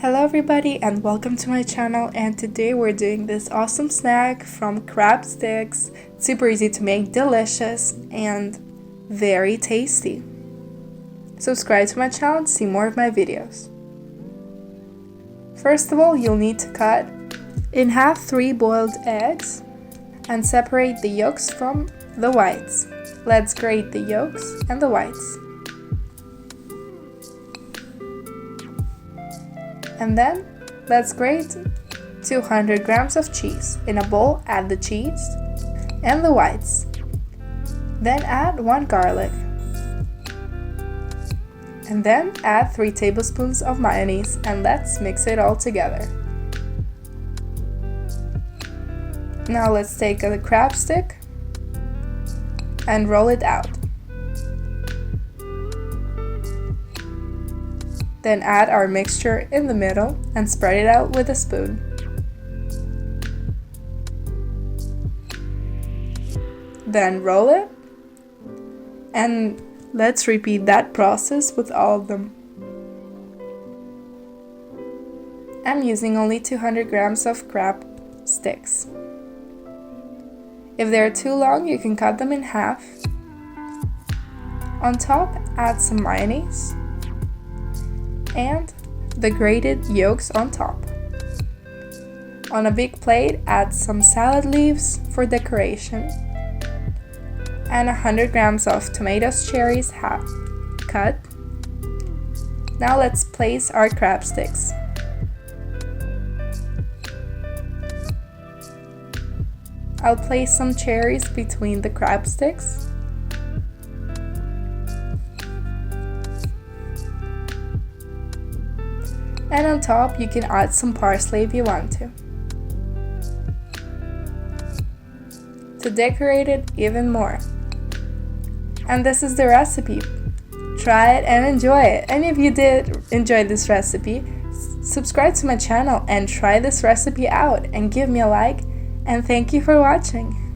Hello everybody and welcome to my channel, and today we're doing this awesome snack from crab sticks. Super easy to make, delicious, and very tasty. Subscribe to my channel to see more of my videos. First of all, you'll need to cut in half 3 boiled eggs and separate the yolks from the whites. Let's grate the yolks and the whites. And then, let's grate 200 grams of cheese. In a bowl, add the cheese and the whites. Then add 1 garlic. And then add 3 tablespoons of mayonnaise, and let's mix it all together. Now let's take a crab stick and roll it out. Then add our mixture in the middle and spread it out with a spoon. Then roll it, and let's repeat that process with all of them. I'm using only 200 grams of crab sticks. If they're too long, you can cut them in half. On top, add some mayonnaise and the grated yolks on top. On a big plate, add some salad leaves for decoration and 100 grams of tomatoes cherries half cut. Now let's place our crab sticks. I'll place some cherries between the crab sticks. And on top, you can add some parsley if you want to decorate it even more. And this is the recipe. Try it and enjoy it. And if you did enjoy this recipe, subscribe to my channel and try this recipe out and give me a like. And thank you for watching.